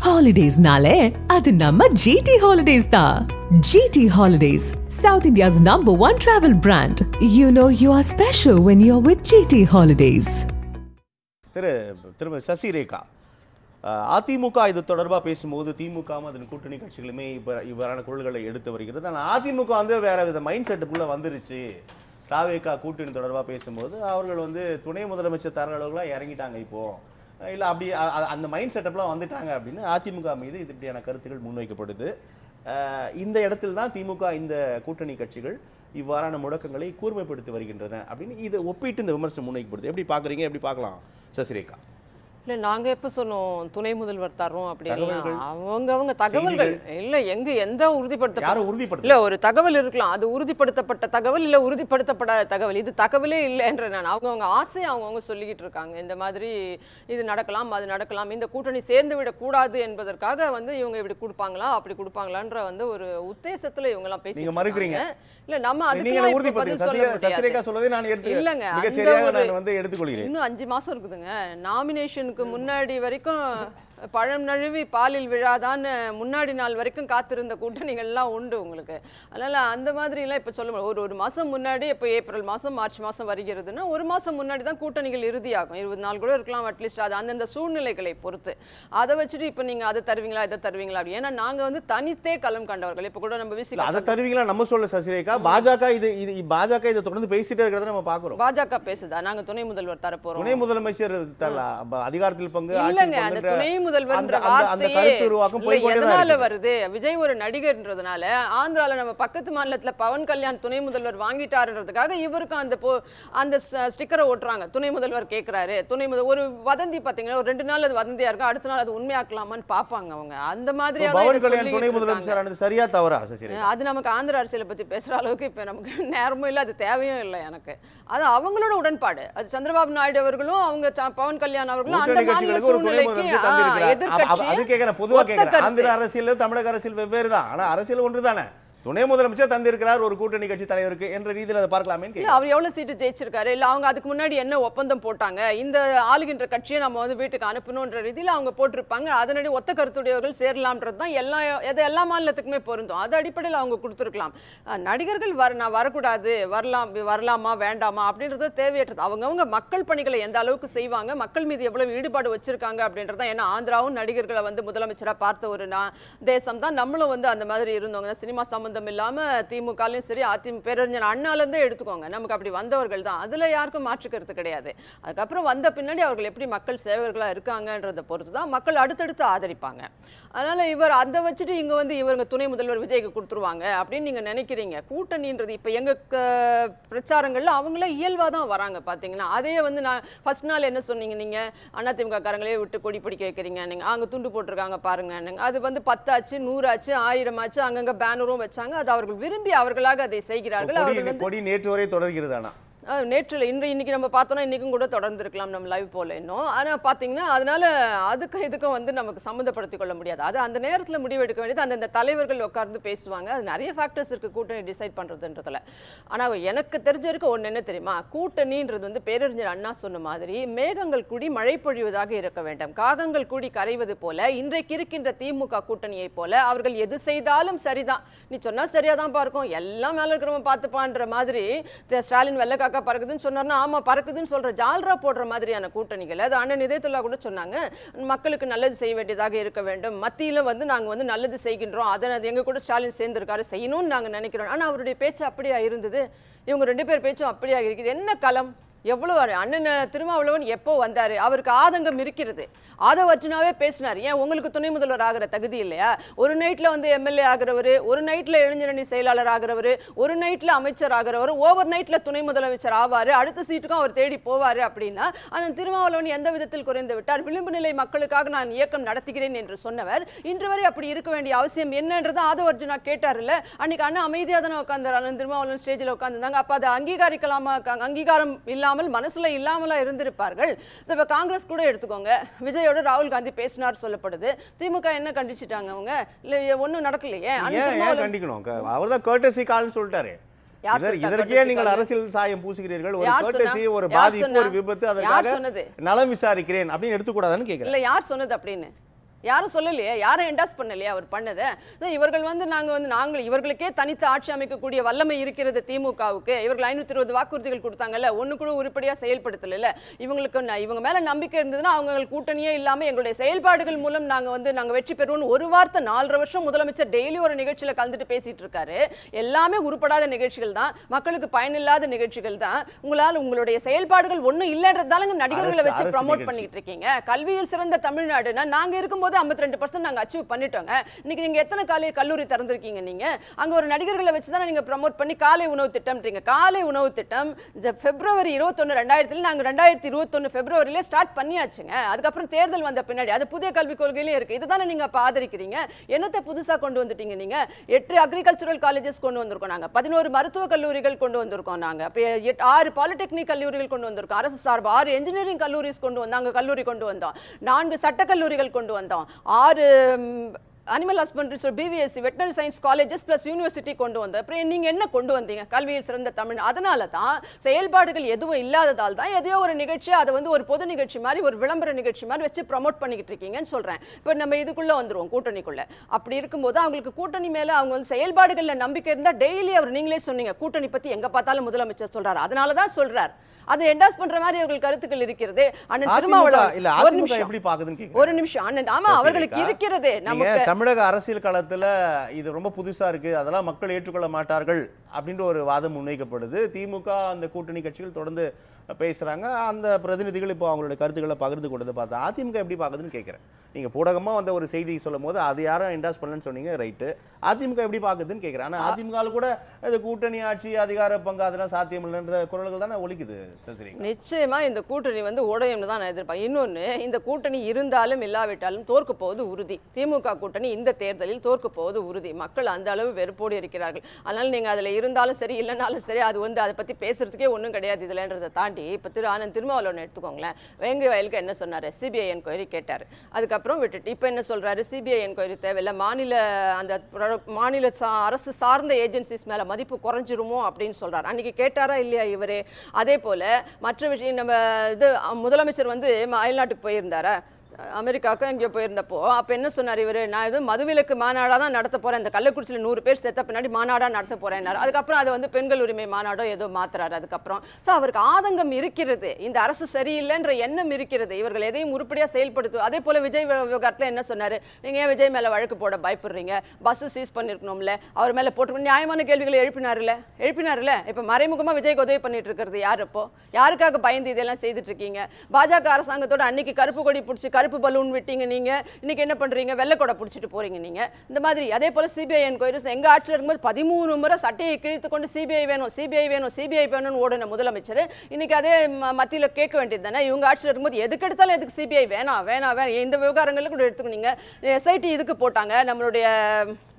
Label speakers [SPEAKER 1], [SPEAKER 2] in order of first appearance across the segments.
[SPEAKER 1] Holidays-nale, adu namma GT Holidays da. GT Holidays, South India's #1 travel brand. You know you are special when you're with GT Holidays.
[SPEAKER 2] திரும்ப சசிரேகா அதிமுக இது தொடர்பாக பேசும்போது திமுகவும் அதன் கூட்டணி கட்சிகளுமே இவ்வாறான குரல்களை எடுத்து வருகிறது. ஆனால் அதிமுக வந்து வேற வித மைண்ட் செட்டுக்குள்ளே வந்துருச்சு. தாவேகா கூட்டணி தொடர்பாக பேசும்போது அவர்கள் வந்து துணை முதலமைச்சர் தர அளவுக்குலாம் இறங்கிட்டாங்க. இப்போது இல்லை அப்படி அந்த மைண்ட் செட்டப்லாம் வந்துட்டாங்க அப்படின்னு அதிமுக மீது இது இப்படியான கருத்துக்கள் முன்வைக்கப்படுது. இந்த இடத்தில் தான் திமுக இந்த கூட்டணி கட்சிகள் இவ்வாறான முடக்கங்களை கூர்மைப்படுத்தி வருகின்றன அப்படின்னு இதை ஒப்பிட்டு இந்த விமர்சனம் முன்வைக்கப்படுது. எப்படி பார்க்குறீங்க, எப்படி பார்க்கலாம் சசிரேகா?
[SPEAKER 3] இல்லை, நாங்கள் எப்போ சொன்னோம் துணை முதல்வர் தரோம் அப்படின்னு? அவங்க தகவல்கள் இல்லை, எந்த உறுதிப்படுத்த இல்லை, ஒரு தகவல் இருக்கலாம், அது உறுதிப்படுத்தப்பட்ட தகவல் இல்லை உறுதிப்படுத்தப்படாத தகவல், இது தகவலே இல்லைன்ற நான் அவங்க ஆசை அவங்கவுங்க சொல்லிக்கிட்டு இருக்காங்க. இந்த மாதிரி இது நடக்கலாம், அது நடக்கலாம், இந்த கூட்டணி சேர்ந்து விடக்கூடாது என்பதற்காக வந்து இவங்க இப்படி கொடுப்பாங்களா அப்படி கொடுப்பாங்களான்ற வந்து ஒரு உத்தேசத்தில் இவங்கெல்லாம் பேசி மறுக்கிறீங்க. இல்லை, நம்ம அதுக்கு இல்லைங்க, இன்னும் 5 மாசம் இருக்குதுங்க. நாமினேஷனுக்கு முன்னாடி வரைக்கும் பழம் நழுவி பாலில் விழாதான்னு முன்னாடி நாள் வரைக்கும் காத்திருந்த கூட்டணிகள்லாம் உண்டு உங்களுக்கு. அதனால் அந்த மாதிரிலாம் இப்போ சொல்ல முடியும். ஒரு மாதம் முன்னாடி, இப்போ ஏப்ரல் மாதம் மார்ச் மாதம் வருகிறதுன்னா 1 மாதம் முன்னாடி தான் கூட்டணிகள் இறுதியாகும். 20 நாள் கூட இருக்கலாம் அட்லீஸ்ட். அது அந்தந்த சூழ்நிலைகளை பொறுத்து. அதை வச்சுட்டு இப்போ நீங்கள் அதை தருவீங்களா இதை தருவீங்களா அப்படி? ஏன்னா நாங்கள் வந்து தனித்தே களம் கண்டவர்கள். இப்போ கூட நம்ம விசி
[SPEAKER 2] அதை தருவீங்களா நம்ம சொல்ல சசிரேகா, பாஜக இதை தொடர்ந்து பேசிட்டே இருக்கிறத நம்ம பார்க்குறோம்.
[SPEAKER 3] பாஜக பேசுதா நாங்கள் துணை முதல்வர் தரப்போகிறோம்,
[SPEAKER 2] துணை முதலமைச்சர் அதிகாரத்தில் பங்கு
[SPEAKER 3] இல்லைங்க. அந்த துணை முதல்வர் வருது. விஜய் ஒரு நடிகர்ன்றதுனால ஆந்திரால நம்ம பக்கத்து மாநிலத்துல பவன் கல்யாண் துணை முதல்வர் வாங்கிட்டாருன்றதுக்காக இவருக்கும் அந்த ஸ்டிக்கரை ஓட்டுறாங்க. துணை முதல்வர் கேட்கிறாரு, ஒரு வதந்தி பாத்தீங்கன்னா ஒரு 2 நாள் அது வதந்தியா இருக்கும், அடுத்த நாள் அது உண்மையாக்கலாமான்னு பாப்பாங்க அவங்க. அந்த மாதிரி
[SPEAKER 2] பவன் கல்யாண் துணை முதலமைச்சர் சரியா தவறா?
[SPEAKER 3] அது நமக்கு ஆந்திர அரசியலை பத்தி பேசுற அளவுக்கு இப்ப நமக்கு நேரமும் இல்லை, அது தேவையும் இல்லை எனக்கு. அது அவங்களோட உடன்பாடு. அது சந்திரபாபு நாயுடு அவர்களும் அவங்க பவன் கல்யாண் அவர்களும் அந்த மாநில சூழ்நிலைக்கு
[SPEAKER 2] ஆந்திர அரசியல் தமிழக அரசியல் வெவ்வேறு தான், ஆனா அரசியல் ஒன்று தானே. துணை முதலமைச்சர் தந்திருக்கிறார் ஒரு கூட்டணி கட்சி தலைவருக்கு என்ற ரீதியில் அதை பார்க்கலாமே.
[SPEAKER 3] அவர் எவ்வளவு சீட்டு ஜெயிச்சிருக்காரு, இல்ல அவங்க அதுக்கு முன்னாடி என்ன ஒப்பந்தம் போட்டாங்க, இந்த ஆளுகின்ற கட்சியை நம்ம வந்து வீட்டுக்கு அனுப்பணும்ன்ற ரீதியில் அவங்க போட்டிருப்பாங்க. அதனடி ஒத்த கருத்துடையவர்கள் சேரலாம்ன்றது தான் எல்லா மாநிலத்துக்குமே பொருந்தும். அது அடிப்படையில் அவங்க கொடுத்துருக்கலாம். நடிகர்கள் நான் வரக்கூடாது, வரலாமா வேண்டாமா அப்படின்றது தேவையற்றது. அவங்கவுங்க மக்கள் பணிகளை எந்த அளவுக்கு செய்வாங்க, மக்கள் மீது எவ்வளவு ஈடுபாடு வச்சிருக்காங்க அப்படின்றது தான். ஏன்னா ஆந்திராவும் நடிகர்களை வந்து முதலமைச்சரா பார்த்த ஒரு தேசம் தான். நம்மளும் வந்து அந்த மாதிரி இருந்தவங்க. சினிமா சம்பந்தம் இல்லாம திமுகலையும் சரி, அதிமுக பேரறிஞர் அண்ணால இருந்தே எடுத்துக்கோங்க, நமக்கு அப்படி வந்தவர்கள் தான். அதுல யாருக்கும் மாற்றுக்கிறது கிடையாது. அதுக்கப்புறம் வந்த பின்னாடி அவர்கள் எப்படி மக்கள் சேவர்களா இருக்காங்கன்றதை பொறுத்து தான் மக்கள் அடுத்தடுத்து ஆதரிப்பாங்க. அதனால இவர் அதை வச்சுட்டு இங்க வந்து இவங்க துணை முதல்வர் விஜய்க்கு கொடுத்துருவாங்க அப்படின்னு நீங்க நினைக்கிறீங்க. கூட்டணின்றது இப்ப எங்க பிரச்சாரங்கள்ல அவங்கள இயல்பா தான் வராங்க பாத்தீங்கன்னா. அதே வந்து நான் ஃபர்ஸ்ட் நாள் என்ன சொன்னீங்க, நீங்க அதிமுக காரங்களே விட்டு கொடி பிடிக்க வைக்கிறீங்க, நீங்க அங்க துண்டு போட்டிருக்காங்க பாருங்க. அது வந்து 10 ஆச்சு, 100 ஆச்சு, 1000 ஆச்சு, அங்கங்க பேனரும் வச்சாங்க. அது அவர்கள் விரும்பி அவர்களாக அதை செய்கிறார்கள்.
[SPEAKER 2] அவர்கள் நேற்று வரை தொடர்கிறது.
[SPEAKER 3] நேற்றில் இன்னைக்கு நம்ம பார்த்தோம்னா இன்னைக்கும் கூட தொடர்ந்து இருக்கலாம் நம்ம லைவ் போல இன்னும். ஆனால் பார்த்தீங்கன்னா அதனால அதுக்கும் இதுக்கும் வந்து நமக்கு சம்மந்தப்படுத்திக் கொள்ள முடியாது. அது அந்த நேரத்தில் முடிவெடுக்க வேண்டியது அந்தந்த தலைவர்கள் உட்கார்ந்து பேசுவாங்க. அது நிறைய ஃபேக்டர்ஸ் இருக்குது கூட்டணி டிசைட் பண்ணுறதுன்றதுல. ஆனால் எனக்கு தெரிஞ்ச வரைக்கும் ஒன்று என்ன தெரியுமா, கூட்டணின்றது வந்து பேரறிஞர் அண்ணா சொன்ன மாதிரி மேகங்கள் கூடி மழை பொழிவதாக இருக்க வேண்டும், காகங்கள் கூடி கரைவது போல இன்றைக்கு இருக்கின்ற திமுக கூட்டணியை போல அவர்கள் எது செய்தாலும் சரிதான், நீ சொன்னா சரியா தான் பார்க்கும், எல்லாம் மேலே இருக்கிறவங்க பார்த்துப்பான்ற மாதிரி ஸ்டாலின் வெள்ளக்காக்கா பறக்குதுன்னு சொன்னார்னா ஆமா பறக்குதுன்னு சொல்ற ஜால்ரா போடுற மாதிரியான கூட்டணிகள். அது அண்ணன் இதயத்துல்லா கூட சொன்னாங்க, மக்களுக்கு நல்லது செய்ய வேண்டியதாக இருக்க வேண்டும், மத்தியில வந்து நாங்க வந்து நல்லது செய்கின்றோம், அதை எங்க கூட ஸ்டாலின் சேர்ந்திருக்காரு, செய்யணும்னு நாங்க நினைக்கிறோம். ஆனா அவருடைய பேச்சு அப்படியா இருந்தது, இவங்க 2 பேர் பேச்சும் அப்படியா இருக்குது. என்ன களம், எவ்வளவு அண்ணன் திருமாவளவன் எப்போ வந்தாரு, அவருக்கு ஆதங்கம் இருக்கிறது, அதை வச்சுனாவே பேசினார். ஏன் உங்களுக்கு துணை முதல்வர் ஆகிற தகுதி இல்லையா? ஒரு நைட்ல வந்து எம்எல்ஏ ஆகிறவர், ஒரு நைட்ல இளைஞரணி செயலாளர் ஆகிறவர், ஒரு நைட்ல அமைச்சர் ஆகிறவர், ஓவர் நைட்ல துணை முதலமைச்சர் ஆவாரு, அடுத்த சீட்டுக்கும் அவர் தேடி போவாரு. அப்படின்னா அந்த திருமாவளவன் எந்த விதத்தில் குறைந்து விட்டார்? விளிம்பு நிலை மக்களுக்காக நான் இயக்கம் நடத்துகிறேன் என்று சொன்னவர் இன்று வரை அப்படி இருக்க வேண்டிய அவசியம் என்னன்றதை ஆதவர்ஜுனா கேட்டார்ல. அன்னைக்கு அண்ணன் அமைதியாக தானே உட்கார்ந்தார், அண்ணன் திருமாவளவன் ஸ்டேஜில் உட்காந்துருந்தாங்க. அப்ப அதை அங்கீகரிக்கலாமா? அங்கீகாரம் இல்லாம மனசுல இல்லாமலா இருந்திருப்பார்கள். இப்ப காங்கிரஸ் கூட எடுத்துக்கோங்க, விஜயோட ராகுல் காந்தி பேசினார் சொல்லப்படுது, திமுக என்ன கண்டிச்சிட்டாங்க? அவங்க இல்ல ஒண்ணும் நடக்கலையே.
[SPEAKER 2] கண்டிக்கணும், அவர்தான் courtesy கால்னு சொல்லிட்டாரு. இதற்கே நீங்கள் அரசியல் சாயம் பூசுகிறீர்கள், ஒரு courtesy, ஒரு பாதிப்பு, ஒரு விபத்து, அதற்காக நலம் விசாரிக்கிறேன் அப்படின்னு எடுத்துக்கூடாதுன்னு கேட்கிறேன்.
[SPEAKER 3] இல்ல யார் சொன்னது அப்படின்னு? யாரும் சொல்லலையே, யாரும் என்டாஸ் பண்ணலையே அவர் பண்ணதை. இவர்கள் வந்து நாங்கள் இவர்களுக்கே தனித்து ஆட்சி அமைக்கக்கூடிய வல்லமை இருக்கிறது திமுகவுக்கு. இவர்கள் 520 வாக்குறுதிகள் கொடுத்தாங்கல்ல, ஒண்ணு கூட உருப்படியா செயல்படுத்தல. இவங்க மேல நம்பிக்கை இருந்ததுன்னா அவங்க கூட்டணியே இல்லாம எங்களுடைய செயல்பாடுகள் மூலம் நாங்க வெற்றி பெறுவோம். ஒரு வார்த்தை 4.5 வருஷம் முதலமைச்சர் டெய்லி ஒரு நிகழ்ச்சியில கலந்துட்டு பேசிட்டு இருக்காரு. எல்லாமே உருப்படாத நிகழ்ச்சிகள் தான், மக்களுக்கு பயனில்லாத நிகழ்ச்சிகள் தான். உங்களுடைய செயல்பாடுகள் ஒண்ணும் இல்லைன்றதால நடிகர்களை வச்சு ப்ரமோட் பண்ணிட்டு இருக்கீங்க. கல்வியில் சிறந்த தமிழ்நாடுனா நாங்க இருக்கும்போது 52% நாங்க அச்சீவ் பண்ணிட்டோங்க. இன்னைக்கு நீங்க எத்தனை கல்லூரி திறந்திருக்கீங்க? நீங்க அங்க ஒரு நடிகர்களை வச்சு தான் நீங்க ப்ரமோட் பண்ணி காலை உணவு திட்டம்ன்றீங்க. காலை உணவு திட்டம் பிப்ரவரி 21 2000 நாங்க 2021 பிப்ரவரியில ஸ்டார்ட் பண்ணியாச்சுங்க. அதுக்கப்புறம் தேர்தல் வந்த பின்னாடி அது புதிய கல்விக் கொள்கையிலே இருக்கு. இதுதானே நீங்க ஆதரிக்கிறீங்க. என்னத்தை புதுசா கொண்டு வந்துட்டீங்க? நீங்க 8 அக்ரிகல்ச்சரல் காலேஜஸ் கொண்டு வந்திருக்கோம், நாங்க 11 மருத்துவ கல்லூரிகள் கொண்டு வந்திருக்கோம், நாங்க 6 பாலிடெக்னிக் கல்லூரிகள் கொண்டு வந்திருக்கோம், அரசு சார்பு 6 இன்ஜினியரிங் கல்லூரிஸ் கொண்டு வந்தாங்க, கல்லூரி கொண்டு வந்தோம், 4 சட்ட கல்லூரிகள் கொண்டு வந்தோம், 6 animal husbandry BVSc veterinary science colleges plus university கொண்டு வந்தோம். அப்புறம் நீங்க என்ன கொண்டு வந்தீங்க? கல்வியில் சிறந்த தமிழ். அதனால தான் செயல்பாடுகள் எதுவும் இல்லாததால் தான் எதையோ ஒரு நிகழ்ச்சி அதை வந்து ஒரு பொது நிகழ்ச்சி மாதிரி ஒரு விளம்பர நிகழ்ச்சி மாதிரி வச்சு ப்ரமோட் பண்ணிக்கிட்டு இருக்கீங்கன்னு சொல்றேன். இப்போ நம்ம இதுக்குள்ள வந்துருவோம், கூட்டணிக்குள்ள. அப்படி இருக்கும்போது அவங்களுக்கு கூட்டணி மேல அவங்க வந்து செயல்பாடுகள்ல நம்பிக்கை இருந்தா டெய்லி அவர் நீங்களே சொன்னீங்க கூட்டணி பத்தி எங்க பார்த்தாலும் முதலமைச்சர் சொல்றாரு, அதனால தான் சொல்றாரு. அது என்டாஸ் பண்ற மாதிரி அவர்கள் கருத்துக்கள் இருக்கிறது. அண்ணன் திருமாவளவன் ஒரு நிமிஷம் அண்ணன், ஆமா அவர்களுக்கு இருக்கிறது. நமக்கு
[SPEAKER 2] தமிழக அரசியல் களத்துல இது ரொம்ப புதுசா இருக்கு, அதெல்லாம் மக்கள் ஏற்றுக்கொள்ள மாட்டார்கள் அப்படின்ற ஒரு வாதம் முன்வைக்கப்படுது. திமுக அந்த கூட்டணி கட்சிகள் தொடர்ந்து பேசுறாங்க. அந்த பிரதிநிதிகள் இப்போ அவங்களுடைய கருத்துக்களை பகிர்ந்து கொண்டது பார்த்தா அதிமுக எப்படி பாக்குதுன்னு கேட்கிறேன். நீங்க ஊடகமா வந்த ஒரு செய்தி சொல்லும் போது அது யாரும் என்டாஸ் பண்ணலன்னு சொன்னீங்க, ரைட்டு. அதிமுக எப்படி பாக்குதுன்னு கேட்கிறேன். ஆனா அதிமுக கூட இது கூட்டணி ஆட்சி அதிகார பங்கு அதெல்லாம் சாத்தியம் இல்லைன்ற குரல்கள் தானே ஒலிக்குது.
[SPEAKER 3] நிச்சயமா இந்த கூட்டணி வந்து உடையம்னு தான் நான் எதிர்பார்ப்பேன். இன்னொன்னு, இந்த கூட்டணி இருந்தாலும் இல்லாவிட்டாலும் தோற்க போவது உறுதி. திமுக கூட்டணி இந்த தேர்தலில் தோற்க போவது உறுதி. மக்கள் அந்த அளவு வெறுப்போடு இருக்கிறார்கள். அதனால நீங்க அதுல இருந்தாலும் சரி இல்லைனாலும் சரி அது வந்து அதை பத்தி பேசுறதுக்கே ஒன்றும் கிடையாது இதுலன்றதை தாண்டி. இப்போ ஆனந்த் திருமாவளவன் எடுத்துக்கோங்களேன், வேங்கை வயலுக்கு என்ன சொன்னாரு? சிபிஐ என்கொயரி கேட்டார், அதுக்கப்புறம் விட்டுட்டு இப்போ என்ன சொல்றாரு? சிபிஐ என்கொயரி தேவையில்லை, மாநில அரசு சார்ந்த ஏஜென்சிஸ் மேல மதிப்பு குறைஞ்சிருமோ அப்படின்னு சொல்றாரு. அன்னைக்கு கேட்டாரா இல்லையா இவரே? அதே போல மற்ற விஷயம், நம்ம இது முதலமைச்சர் வந்து அயல்நாட்டுக்கு போயிருந்தாரா, அமெரிக்காவுக்கு எங்கேயோ போயிருந்தப்போ அப்போ என்ன சொன்னார் இவர்? நான் இது மதுவிலக்கு மாநாடாக தான் நடத்த போகிறேன், இந்த கள்ளக்குறிச்சியில் 100 பேர் செத்த பின்னாடி மாநாடாக நடத்த போகிறேன்னாரு. அதுக்கப்புறம் அதை வந்து பெண்கள் உரிமை மாநாடோ ஏதோ மாத்துறாரு. அதுக்கப்புறம் ஸோ அவருக்கு ஆதங்கம் இருக்கிறது, இந்த அரசு சரியில்லைன்ற எண்ணம் இருக்கிறது, இவர்கள் எதையும் உருப்படியாக செயல்படுத்தும். அதே போல் விஜய் விவகாரத்தில் என்ன சொன்னார்? நீங்கள் ஏன் விஜய் மேலே வழக்கு போட பயப்படுறீங்க? பஸ்ஸு சீஸ் பண்ணிருக்கணும்ல, அவர் மேலே போட்டு நியாயமான கேள்விகளை எழுப்பினார்ல. இப்போ மறைமுகமாக விஜய்க்கு உதவி பண்ணிட்டு இருக்கிறது யார்? இப்போ யாருக்காக பயந்து இதெல்லாம் செய்துட்டு இருக்கீங்க? பாஜக அரசாங்கத்தோட அன்னைக்கு கருப்பு கொடி பிடிச்சி கருப்பு பலூன் விட்டீங்க நீங்க, இன்னைக்கு என்ன பண்றீங்க? வெள்ளை கொடை பிடிச்சிட்டு போறீங்க நீங்க. இந்த மாதிரி அதே போல சிபிஐ என்கொயரிஸ் எங்க ஆட்சியில் இருக்கும்போது 13 முறை சட்டையை கிழித்து கொண்டு சிபிஐ வேணும் ஓடுன முதலமைச்சர் இன்னைக்கு அதே மத்தியில கேட்க வேண்டியது தானே? இவங்க ஆட்சியில் இருக்கும்போது எதுக்கு எடுத்தாலும் எதுக்கு சிபிஐ வேணாம் இந்த விவகாரங்களுக்கு கூட எடுத்துக்கிட்டீங்க. எஸ்ஐடி இதுக்கு போட்டாங்க, நம்மளுடைய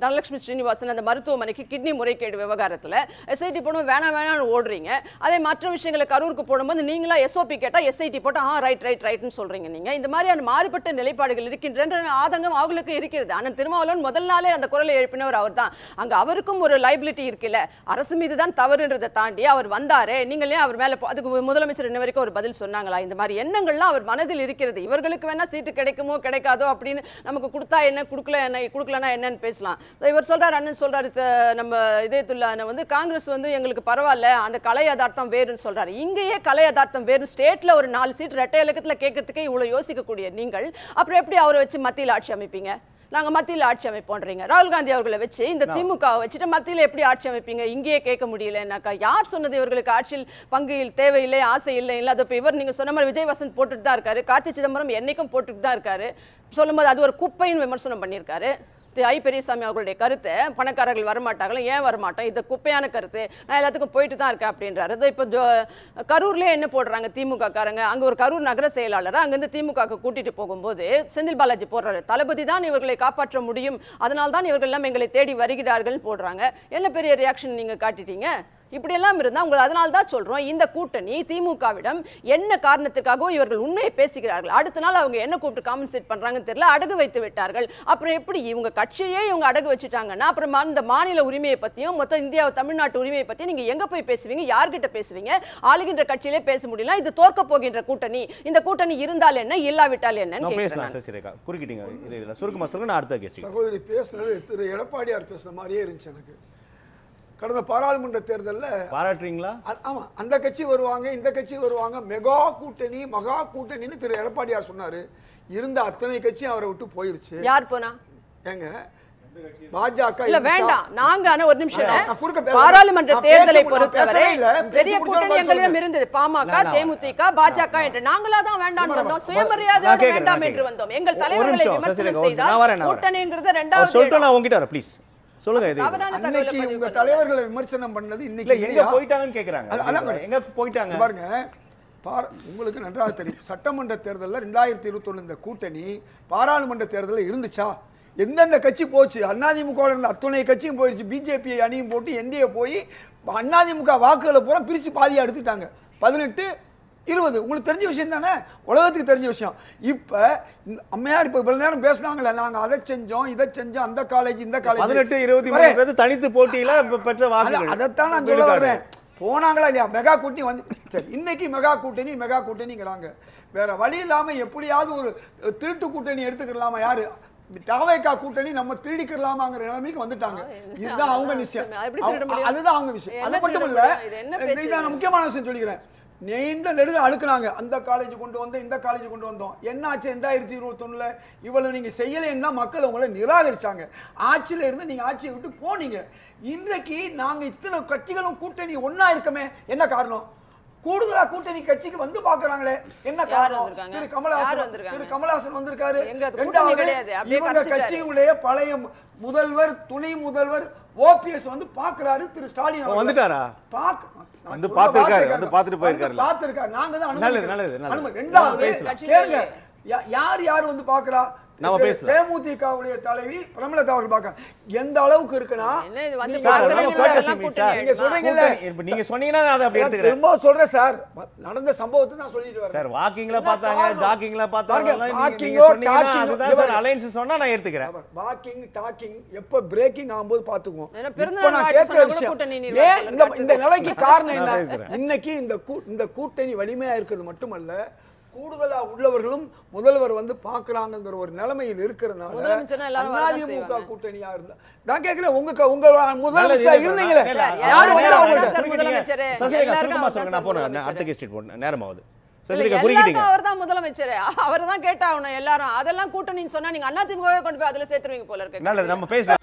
[SPEAKER 3] தனலட்சுமி ஸ்ரீனிவாசன் அந்த மருத்துவமனைக்கு கிட்னி முறைகேடு விவகாரத்தில் எஸ்ஐடி போடும் வேணாம் ஓடுறீங்க. அதே மற்ற விஷயங்களை கரூருக்கு போடும்போது நீங்களா எஸ்ஓபி கேட்டால் எஸ்ஐடி போட்டால் ரைட்னு சொல்றீங்க. நீங்க இந்த மாதிரியான மாறுபட்ட நிலைப்பாடுகள் இருக்கின்ற ஆதங்கம் அவங்களுக்கு இருக்கிறது. ஆனால் திருமாவளவன் முதல் நாளே அந்த குரலை எழுப்பினவர் அவர் தான். அங்க அவருக்கும் ஒரு லைபிலிட்டி இருக்குல்ல, அரசு மீது தான் தவறுன்றதை தாண்டி அவர் வந்தாரே, நீங்களே அவர் மேல அதுக்கு முதலமைச்சர் இன்ன வரைக்கும் ஒரு பதில் சொன்னாங்களா? இந்த மாதிரி எண்ணங்கள்லாம் அவர் மனதில் இருக்கிறது. இவர்களுக்கு வேணா சீட்டு கிடைக்குமோ கிடைக்காதோ அப்படின்னு நமக்கு கொடுத்தா என்ன, கொடுக்கலன்னா என்னன்னு பேசலாம். இவர் சொல்றாரு, அண்ணன் சொல்றாரு, நம்ம இதயத்துள்ள வந்து காங்கிரஸ் வந்து எங்களுக்கு பரவாயில்ல, அந்த கலை யதார்த்தம் வேறுன்னு சொல்றாரு. இங்கேயே கலை யதார்த்தம் வேறு, ஸ்டேட்ல ஒரு 4 சீட் ரெட்டை இலக்கத்துல கேட்கறதுக்கே இவ்வளவு யோசிக்கக்கூடிய நீங்கள் அப்புறம் எப்படி அவரை வச்சு மத்தியில் ஆட்சி அமைப்பீங்க? நாங்க மத்தியில் ஆட்சி அமைப்போன்றீங்க. ராகுல் காந்தி அவர்களை வச்சு இந்த திமுக வச்சுட்டு மத்தியில் எப்படி ஆட்சி அமைப்பீங்க? இங்கேயே கேட்க முடியலன்னாக்கா யார் சொன்னது இவர்களுக்கு ஆட்சியில் பங்கு தேவையில்லை, ஆசை இல்லை? இல்லாத இவர் நீங்க சொன்ன மாதிரி விஜய் வசந்த் போட்டுட்டு தான் இருக்காரு, கார்த்தி சிதம்பரம் என்னைக்கும் போட்டுட்டு தான் இருக்காரு. சொல்லும்போது அது ஒரு குப்பைன்னு விமர்சனம் பண்ணியிருக்காரு. ஐ பெரியசாமி அவர்களுடைய கருத்தை பணக்காரர்கள் வரமாட்டாங்களா, ஏன் வரமாட்டோம், இது குப்பையான கருத்து, நான் எல்லாத்துக்கும் போயிட்டு தான் இருக்கேன் அப்படின்றாரு. இப்போ கரூர்லேயே என்ன போடுறாங்க திமுக காரங்க, அங்கே ஒரு கரூர் நகர செயலாளரை அங்கேருந்து திமுக கூட்டிட்டு போகும்போது செந்தில் பாலாஜி போடுறாரு, தளபதி தான் இவர்களை காப்பாற்ற முடியும், அதனால தான் இவர்கள் எல்லாம் எங்களை தேடி வருகிறார்கள் போடுறாங்க. என்ன பெரிய ரியாக்ஷன் நீங்க காட்டிட்டீங்க? இப்படி எல்லாம் இருந்தா உங்க அதனால தான் சொல்றோம் இந்த கூட்டணி திமுகவிடம் என்ன காரணத்துக்காகவும் இவர்கள் உண்மையை பேசுகிறார்கள். அடுத்த நாள் அவங்க என்ன கூப்பிட்டு காம்பன்சேட் பண்றாங்கன்னு தெரியல, அடகு வைத்து விட்டார்கள். அப்புறம் எப்படி இவங்க கட்சியே இவங்க அடகு வச்சுட்டாங்கன்னா அப்புறம் இந்த மாநில உரிமையை பத்தியும் மொத்த இந்தியா தமிழ்நாட்டு உரிமையை பத்தி நீங்க எங்க போய் பேசுவீங்க, யார்கிட்ட பேசுவீங்க? ஆளுகின்ற கட்சியிலே பேச முடியல. இது தோற்க போகின்ற கூட்டணி. இந்த கூட்டணி இருந்தால் என்ன, இல்லாவிட்டால் என்ன
[SPEAKER 2] பேசலாம். சசிரேகா குறுக்கிட்டீங்க, இது சுருக்கமா சொல்லுங்க, நான் அடுத்த கேள்வி.
[SPEAKER 4] சகோதரி பேசுனது திரு எடப்பாடியார் பேசுன மாதிரியே இருந்துச்சு எனக்கு. கடந்த பாராளுமன்ற தேர்தலில்
[SPEAKER 2] பாராட்டுறீங்களா?
[SPEAKER 4] ஆமா, அந்த கட்சி வருவாங்க இந்த கட்சி வருவாங்க, மெகா கூட்டணி மகா கூட்டணின்னு திரு எடப்பாடியார் சொன்னாரு. இருந்த அத்தனை கட்சி அவரை விட்டு போயிருச்சு.
[SPEAKER 3] யார் போனா?
[SPEAKER 4] ஏங்க பாஜக
[SPEAKER 3] இல்ல வேண்டாம், நாங்க ஒரு நிமிஷம் பாராளுமன்ற தேர்தலை பொறுத்தவரை பெரிய கூட்டணி எங்களிடம் இருந்தது. பாமக, தேமுதிக, பாஜக என்று நாங்களா தான் வேண்டாம் வந்தோம். சுயமரியாதையோடு வேண்டாம் என்று வந்தோம். எங்கள் தலைவர்களை விமர்சனம் செய்தால் கூட்டணிங்கிறது இரண்டாவது.
[SPEAKER 2] சொல்லிட்டு நான் உங்ககிட்ட வரேன் ப்ளீஸ் சொல்லுங்க. இது
[SPEAKER 4] அன்னைக்கு உங்க தலைவர்களை விமர்சனம் பண்ணது இன்னைக்கு
[SPEAKER 2] எங்க போயிட்டாங்கன்னு கேக்குறாங்க. எங்க போயிட்டாங்க
[SPEAKER 4] பாருங்க. உங்களுக்கு நன்றாக தெரியும், சட்டமன்ற தேர்தலில் 2021 இந்த கூட்டணி பாராளுமன்ற தேர்தலில் இருந்துச்சா? எந்தெந்த கட்சி போச்சு? அதிமுக அத்துணை கட்சியும் போயிடுச்சு. பிஜேபி அணியும் போட்டு என்டிஏ போய் அதிமுக வாக்குகளை பூரா பிரிச்சு பாதியா எடுத்துட்டாங்க. 18, 20 உங்களுக்கு தெரிஞ்ச விஷயம் தானே, உலகத்துக்கு தெரிஞ்ச விஷயம். இப்ப அம்மையார் இப்ப இவ்வளவு நேரம் பேசினாங்களே, நாங்க அதை செஞ்சோம் இதை செஞ்சோம், அந்த காலேஜ் இந்த காலேஜ்
[SPEAKER 2] 18, 23 தனித்து போட்டியில பெற்ற வாக்குகள்.
[SPEAKER 4] அதைத்தான் நான் சொல்ல வர்றேன். போனாங்களா இல்லையா? மெகா கூட்டணி வந்து சரி, இன்னைக்கு மெகா கூட்டணிங்கிறாங்க. வேற வழி இல்லாம எப்படியாவது ஒரு திருட்டு கூட்டணி எடுத்துக்கலாமா? யாரு தாவேகா கூட்டணி நம்ம திருடிக்கலாமாங்கிற நிலைமைக்கு வந்துட்டாங்க. இதுதான் அவங்க விஷயம், அதுதான் அவங்க விஷயம். அது மட்டும் இல்ல, இதான் முக்கியமான விஷயம் சொல்லிக்கிறேன். நீண்ட நெடுக அழுக்குனாங்க, அந்த காலேஜ் கொண்டு வந்தோம் இந்த காலேஜ் கொண்டு வந்தோம். என்ன ஆச்சு 2021 இவ்வளவு நீங்க செய்யலைன்னா மக்கள் உங்களை நிராகரிச்சாங்க. ஆட்சியில இருந்து நீங்க ஆட்சியை விட்டு போனீங்க. இன்றைக்கு நாங்க இத்தனை கட்சிகளும் கூட்டணி ஒன்னா இருக்கமே, என்ன காரணம்? கூடுதலா கூட்டணி கட்சிக்கு வந்து பாக்குறாங்களே, என்ன காரணம்? திரு கமலஹாசன் வந்திருக்காரு. இவங்க கட்சியுடைய பழைய முதல்வர் துணை முதல்வர் ஓபிஎஸ் வந்து பாக்குறாரு. திரு ஸ்டாலின் வந்துட்டாரா?
[SPEAKER 2] வந்து பாத்துருக்காரு, வந்து பாத்துட்டு போயிருக்காரு.
[SPEAKER 4] பாத்துருக்காரு. நாங்க தான்
[SPEAKER 2] நல்லது.
[SPEAKER 4] ரெண்டாவது கேளுங்க, யார் வந்து பாக்குறா?
[SPEAKER 2] நாம பேசலாம்.
[SPEAKER 4] தேமுதிகவுடைய தலைவி பிரமலதா அவர்கள் பார்க்க எந்த அளவுக்கு இருக்குன்னா,
[SPEAKER 2] நீங்க சொல்றீங்கல்ல, நீங்க சொன்னீங்கன்னா நான் அதை அப்படி எடுத்துக்கிறேன்.
[SPEAKER 4] ரொம்ப சொல்றேன் சார், நடந்த சம்பவத்தை நான் சொல்லிட்டு வரேன்
[SPEAKER 2] சார். வாக்கிங்ல பார்த்தாங்க, ஜாக்கிங்ல பார்த்தாங்க, நீங்க சொன்னீங்கன்னா அதுதான் சார் அலையன்ஸ் சொன்னா நான் எடுத்துக்கிறேன்.
[SPEAKER 4] வாக்கிங் டாக்கிங் எப்ப பிரேக்கிங் ஆகும்போது பாத்துக்குவோம். இப்போ நான் கேட்கிற விஷயம், இந்த நிலைக்கு காரணம் என்ன? இன்னைக்கு இந்த கூட்டணி வலிமையா இருக்கிறது மட்டுமல்ல, கூடுதலா உள்ளவர்களும் முதல்வர் வந்து பாக்குறாங்கிற ஒரு நிலைமையில் இருக்கிறதுனால அதிமுக கூட்டணியா இருந்தா நான் கேட்கிறேன். உங்க முதலமைச்சர் இருந்தீங்களே, யாரு வந்து
[SPEAKER 2] அடுத்த கேஸ்ட் போன நேரமாவது
[SPEAKER 3] அவர்தான் முதலமைச்சர், அவர்தான் கேட்டாகணும் எல்லாரும். அதெல்லாம் கூட்டணின்னு சொன்னா நீங்க அதிமுகவே கொண்டு போய் அதுல சேர்த்துருவீங்க போல இருக்கு.
[SPEAKER 2] நல்லது, நம்ம பேச